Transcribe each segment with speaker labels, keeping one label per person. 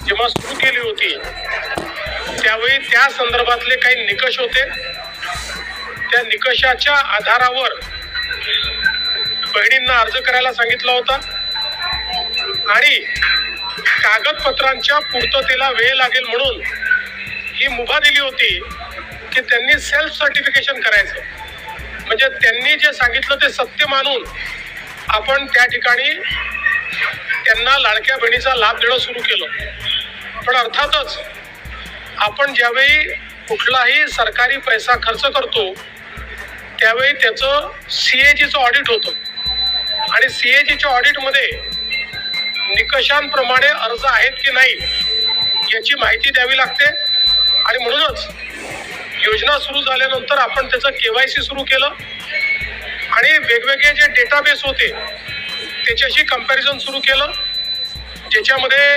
Speaker 1: जेव्हा सुरू केली होती त्यावेळी त्या संदर्भातले काही निकष होते. त्या निकषाच्या आधारावर बहिणींना अर्ज करायला सांगितला होता आणि कागदपत्रांच्या पूर्ततेला वेळ लागेल म्हणून ही मुभा दिली होती की त्यांनी सेल्फ सर्टिफिकेशन करायचं. म्हणजे त्यांनी जे सांगितलं ते सत्य मानून आपण त्या ठिकाणी त्यांना लाडक्या बहिणीचा लाभ देणं सुरू केलं. पण अर्थातच आपण ज्यावेळी कुठलाही सरकारी पैसा खर्च करतो त्यावेळी त्याचं CAGचं ऑडिट होतं आणि CAGच्या ऑडिटमध्ये निकषांप्रमाणे अर्ज आहेत की नाही याची माहिती द्यावी लागते. आणि म्हणूनच योजना सुरू झाल्यानंतर आपण त्याचं KYC सुरू केलं आणि वेगवेगळे जे डेटाबेस होते त्याच्याशी कंपॅरिझन सुरू केलं, ज्याच्यामध्ये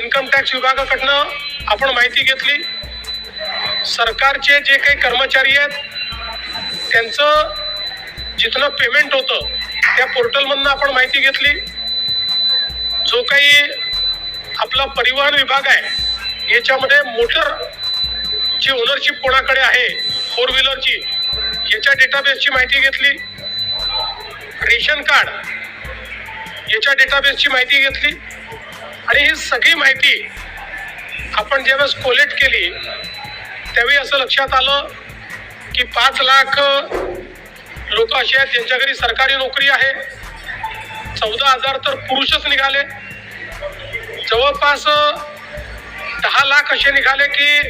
Speaker 1: इन्कम टॅक्स विभागाकडनं आपण माहिती घेतली. सरकारचे जे काही कर्मचारी आहेत त्यांचं जिथनं पेमेंट होतं त्या पोर्टलमधनं आपण माहिती घेतली. जो काही आपला परिवहन विभाग आहे याच्यामध्ये मोटरची ओनरशिप कोणाकडे आहे, 4 व्हीलरची, याच्या डेटाबेसची माहिती घेतली. रेशन कार्ड याच्या डेटाबेसची माहिती घेतली आणि ही सगळी माहिती आपण ज्यावेळेस कोलेक्ट केली त्यावेळी असं लक्षात आलं की 5 लाख लोक असे आहेत ज्यांच्या घरी सरकारी नोकरी आहे. 14,000 तर पुरुषच निघाले. जवळपास 10 लाख असे निघाले की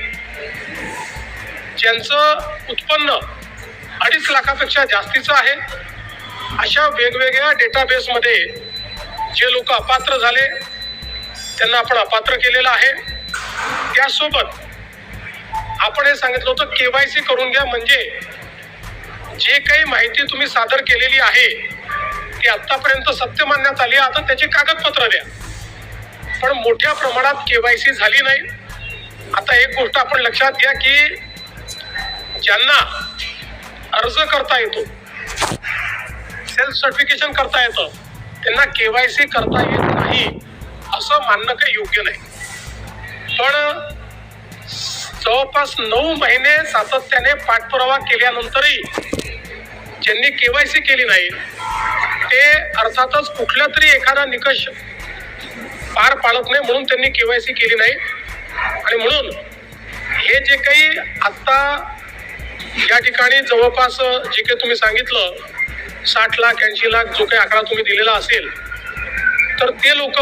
Speaker 1: ज्यांचं उत्पन्न 2.5 लाखापेक्षा जास्तीचं आहे. अशा वेगवेगळ्या डेटाबेसमध्ये जे लोक अपात्र झाले त्यांना आपण अपात्र केलेलं आहे. त्यासोबत आपण हे सांगितलं होतं KYC करून घ्या, म्हणजे जे काही माहिती तुम्ही सादर केलेली आहे ती आतापर्यंत सत्य मानण्यात आली, आता त्याची कागदपत्र द्या. पण मोठ्या प्रमाणात KYC झाली नाही. आता एक गोष्ट आपण लक्षात घ्या की ज्यांना अर्ज करता येतो, सेल्फ सर्टिफिकेशन करता येतं, त्यांना KYC करता येत नाही असं मानणं काही योग्य नाही. पण जवळपास 9 महिने सातत्याने पाठपुरावा केल्यानंतरही ज्यांनी KYC केली नाही ते अर्थातच कुठला तरी एखादा निकष पार पाडत नाही म्हणून त्यांनी KYC केली नाही. आणि म्हणून हे जे काही आत्ता या ठिकाणी जवळपास जे काही तुम्ही सांगितलं 60 लाख 80 लाख जो काही आकडा तुम्ही दिलेला असेल तर ते लोक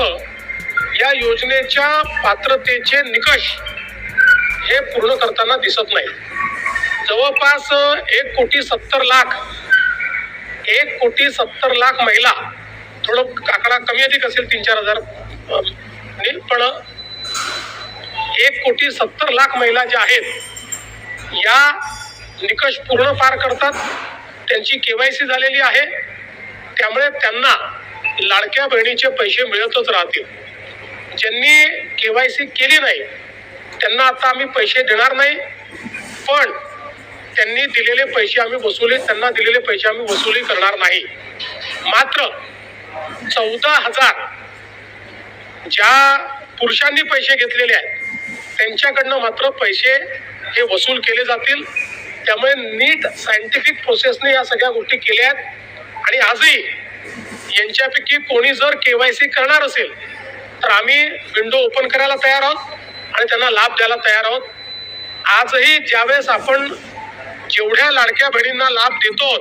Speaker 1: या योजनेच्या पात्रतेचे निकष हे पूर्ण करताना दिसत नाही. जवळपास 1,70,00,000 महिला, थोडं आकडा कमी अधिक असेल 3-4 हजार, पण 1,70,00,000 महिला ज्या आहेत या निकष पूर्ण पार करतात. त्यांची KYC झालेली आहे, त्यामुळे त्यांना लाडक्या बहिणीचे पैसे मिळतच राहतील. ज्यांनी KYC केली नाही त्यांना आता आम्ही पैसे देणार नाही, पण त्यांनी दिलेले पैसे आम्ही वसुली करणार नाही. मात्र 14,000 ज्या पुरुषांनी पैसे घेतलेले आहेत त्यांच्याकडनं मात्र पैसे हे वसूल केले जातील. त्यामुळे नीट सायंटिफिक प्रोसेसने या सगळ्या गोष्टी केल्या आहेत आणि आजही यांच्यापैकी कोणी जर KYC करणार असेल तर आम्ही विंडो ओपन करायला तयार आहोत आणि त्यांना लाभ द्यायला तयार आहोत. आजही ज्यावेळेस आपण जेवढ्या लाडक्या बहिणींना लाभ देतो